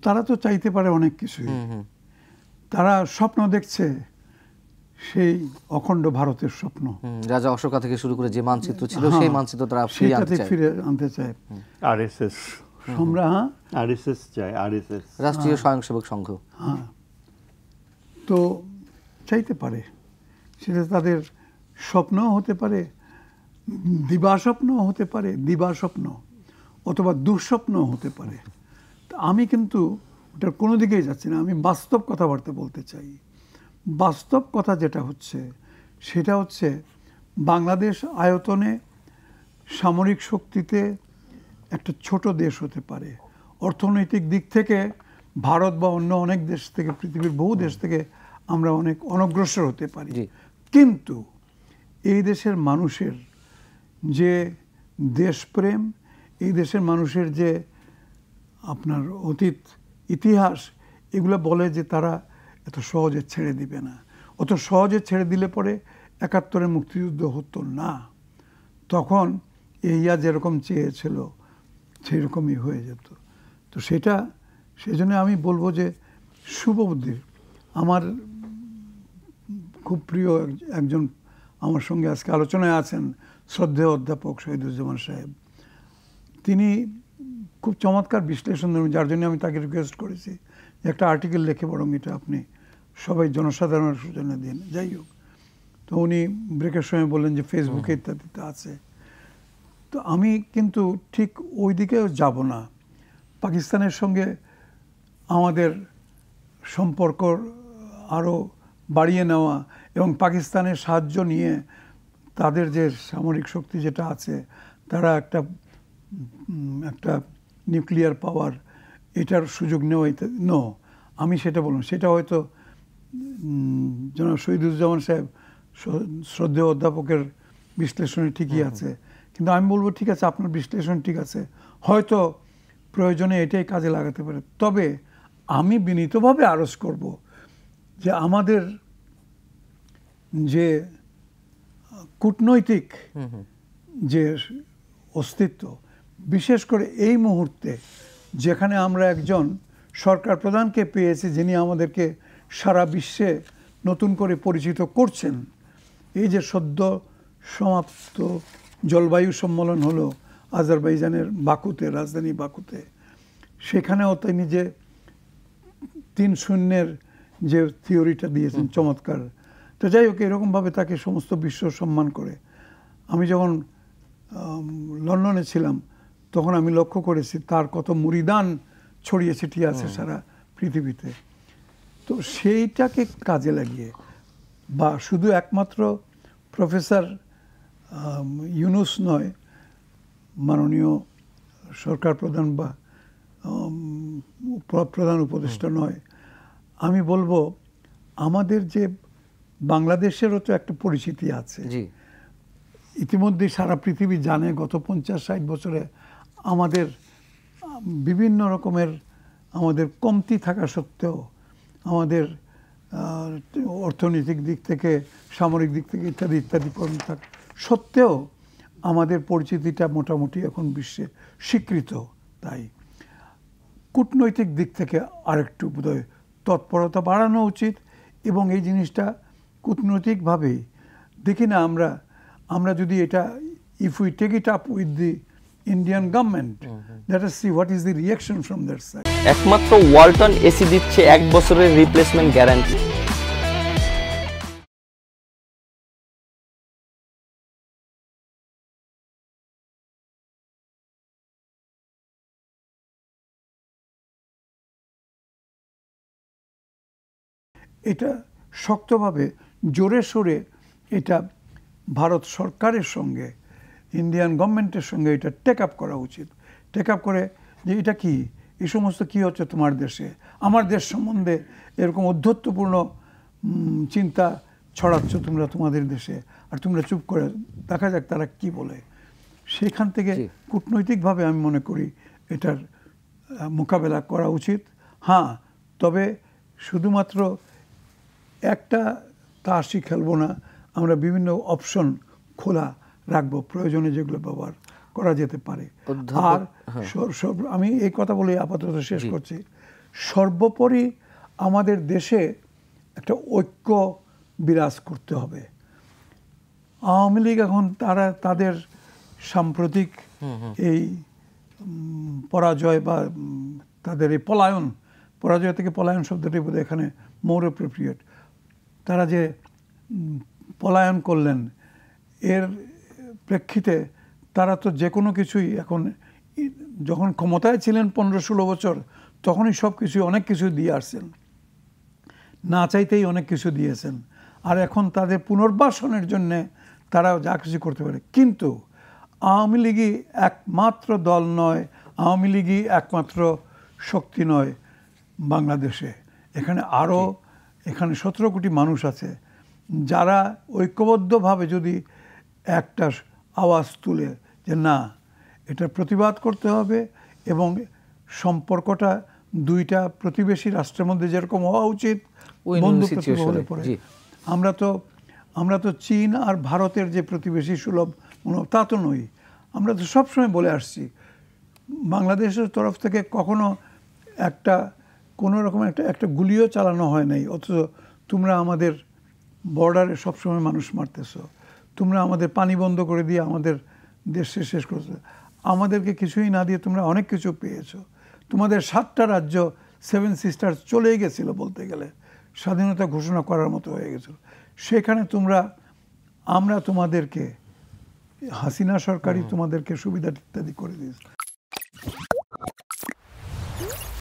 তারা তো চাইতে পারে অনেক কিছুই। তারা স্বপ্ন দেখছে সেই অখণ্ড ভারতের স্বপ্ন, রাজা অশোকা থেকে শুরু করে যে মানচিত্র ছিল সেই মানচিত্র তারা ফিরে আনতে চায়। আরএসএস আরএসএস চায়, আরএসএস রাষ্ট্রীয় স্বয়ংসেবক সংঘ। হ্যাঁ, তো চাইতে পারে, সেটা তাদের স্বপ্নও হতে পারে, দিবাস্বপ্নও হতে পারে, দিবাস্বপ্ন অথবা দুঃস্বপ্নও হতে পারে। আমি কিন্তু ওটার কোনো দিকেই যাচ্ছি না, আমি বাস্তব কথাবার্তা বলতে চাই। বাস্তব কথা যেটা হচ্ছে সেটা হচ্ছে বাংলাদেশ আয়তনে সামরিক শক্তিতে একটা ছোট দেশ হতে পারে, অর্থনৈতিক দিক থেকে ভারত বা অন্য অনেক দেশ থেকে, পৃথিবীর বহু দেশ থেকে আমরা অনেক অনগ্রসর হতে পারি, কিন্তু এই দেশের মানুষের যে দেশপ্রেম, এই দেশের মানুষের যে আপনার অতীত ইতিহাস, এগুলো বলে যে তারা এত সহজে ছেড়ে দিবে না। অত সহজে ছেড়ে দিলে পরে ৭১-এর মুক্তিযুদ্ধ হতো না, তখন ইয়া যেরকম চেয়েছিল সেই রকমই হয়ে যেত। তো সেটা, সেই জন্য আমি বলবো যে শুভবুদ্ধি, আমার খুব প্রিয় একজন আমার সঙ্গে আজকে আলোচনায় আছেন, শ্রদ্ধেয় অধ্যাপক শহীদুজ্জামান সাহেব। তিনি খুব চমৎকার বিশ্লেষণ দেন, যার জন্য আমি তাকে রিকোয়েস্ট করেছি যে একটা আর্টিকেল লিখে বরং এটা আপনি সবাই জনসাধারণের সূচনা দিন। যাই হোক, তো উনি ব্রেকের সময় বললেন যে ফেসবুকে ইত্যাদিতে আছে। তো আমি কিন্তু ঠিক ওই দিকেও যাব না। পাকিস্তানের সঙ্গে আমাদের সম্পর্ক আরও বাড়িয়ে নেওয়া এবং পাকিস্তানের সাহায্য নিয়ে তাদের যে সামরিক শক্তি যেটা আছে, তারা একটা নিউক্লিয়ার পাওয়ার, এটার সুযোগ নেওয়া ইত্যাদি, আমি সেটা বললাম, সেটা হয়তো জনাব শহীদুজ্জামান সাহেব শ্রদ্ধেয় অধ্যাপকের বিশ্লেষণে ঠিকই আছে, কিন্তু আমি বলবো ঠিক আছে, আপনার বিশ্লেষণ ঠিক আছে, হয়তো প্রয়োজনে এটাই কাজে লাগাতে পারে। তবে আমি বিনীতভাবে আরজ করব যে আমাদের যে কূটনৈতিক যে অস্তিত্ব, বিশেষ করে এই মুহূর্তে যেখানে আমরা একজন সরকার প্রধানকে পেয়েছি যিনি আমাদেরকে সারা বিশ্বে নতুন করে পরিচিত করছেন। এই যে সদ্য সমাপ্ত জলবায়ু সম্মেলন হলো আজারবাইজানের বাকুতে, রাজধানী বাকুতে, সেখানেও তিনি যে ৩-০ যে থিওরিটা দিয়েছেন চমৎকার। তো যাই হোক, এরকমভাবে তাকে সমস্ত বিশ্ব সম্মান করে। আমি যখন লন্ডনে ছিলাম তখন আমি লক্ষ্য করেছি তার কত মুরিদান ছড়িয়ে ছিটিয়ে আছে সারা পৃথিবীতে। তো সেইটাকে কাজে লাগিয়ে, বা শুধু একমাত্র প্রফেসর ইউনুস নয়, মাননীয় সরকার প্রধান বা প্রধান উপদেষ্টা নয়, আমি বলবো আমাদের যে বাংলাদেশেরও তো একটা পরিচিতি আছে, ইতিমধ্যে সারা পৃথিবী জানে গত ৫০-৬০ বছরে আমাদের বিভিন্ন রকমের আমাদের কমতি থাকা সত্ত্বেও, আমাদের অর্থনৈতিক দিক থেকে, সামরিক দিক থেকে ইত্যাদি ইত্যাদি কমতি থাকা সত্ত্বেও আমাদের পরিচিতিটা মোটামুটি এখন বিশ্বে স্বীকৃত। তাই কূটনৈতিক দিক থেকে আরেকটু বোধহয় তৎপরতা বাড়ানো উচিত, এবং এই জিনিসটা কূটনৈতিকভাবেই দেখি না আমরা যদি এটা, if we take it up with the Indian government, let us see what is the reaction from their side. একমাত্র ওয়ালটন এসি দিচ্ছে 1 বছরের রিপ্লেসমেন্ট গ্যারান্টি। এটা শক্তভাবে জোরে সোরে এটা ভারত সরকারের সঙ্গে, ইন্ডিয়ান গভর্নমেন্টের সঙ্গে এটা টেক আপ করা উচিত। টেক আপ করে যে এটা কি, এই সমস্ত কি হচ্ছে তোমার দেশে, আমার দেশ সম্বন্ধে এরকম অধ্যত্বপূর্ণ চিন্তা ছড়াচ্ছ তোমরা তোমাদের দেশে, আর তোমরা চুপ করে দেখা যাক তারা কি বলে। সেখান থেকে কূটনৈতিকভাবে আমি মনে করি এটার মোকাবেলা করা উচিত। হ্যাঁ, তবে শুধুমাত্র একটা তাসই খেলবো না, আমরা বিভিন্ন অপশন খোলা রাখবো, প্রয়োজনে যেগুলো ব্যবহার করা যেতে পারে। আর আমি এই কথা বলে আপাতত শেষ করছি, সর্বোপরি আমাদের দেশে একটা ঐক্য বিরাজ করতে হবে। আওয়ামী লীগ এখন তাদের সাম্প্রতিক এই পরাজয় বা তাদের এই পরাজয় থেকে পলায়ন শব্দটি বোধহয় এখানে মোর অ্যাপ্রোপ্রিয়েট। তারা যে পলায়ন করলেন, এর প্রেক্ষিতে তারা তো যে কোনো কিছুই এখন, যখন ক্ষমতায় ছিলেন 15-16 বছর, তখনই সব কিছু অনেক কিছু দিয়ে আসছেন, না চাইতেই অনেক কিছু দিয়েছেন। আর এখন তাদের পুনর্বাসনের জন্যে তারা যা কিছু করতে পারে। কিন্তু আওয়ামী লীগই একমাত্র দল নয়, আওয়ামী লীগই একমাত্র শক্তি নয় বাংলাদেশে। এখানে 17 কোটি মানুষ আছে, যারা ঐক্যবদ্ধভাবে যদি একটা আওয়াজ তুলে যে না, এটার প্রতিবাদ করতে হবে, এবং সম্পর্কটা দুইটা প্রতিবেশী রাষ্ট্রের মধ্যে যেরকম হওয়া উচিত, বন্ধু প্রতিবেশী হলে পরে। আমরা তো চীন আর ভারতের যে প্রতিবেশী সুলভ তা তো নই। আমরা তো সবসময় বলে আসছি, বাংলাদেশের তরফ থেকে কখনো কোনো রকম একটা গুলিও চালানো হয় নাই, অথচ তোমরা আমাদের বর্ডারে সবসময় মানুষ মারতেছো, তোমরা আমাদের পানি বন্ধ করে দিয়ে আমাদের দেশে শেষ করছো, আমাদেরকে কিছুই না দিয়ে তোমরা অনেক কিছু পেয়েছো। তোমাদের 7টা রাজ্য 7 সিস্টার্স চলেই গেছিলো, বলতে গেলে স্বাধীনতা ঘোষণা করার মতো হয়ে গেছিল। সেখানে আমরা তোমাদেরকে, হাসিনা সরকারই তোমাদেরকে সুবিধা ইত্যাদি করে দিয়েছে।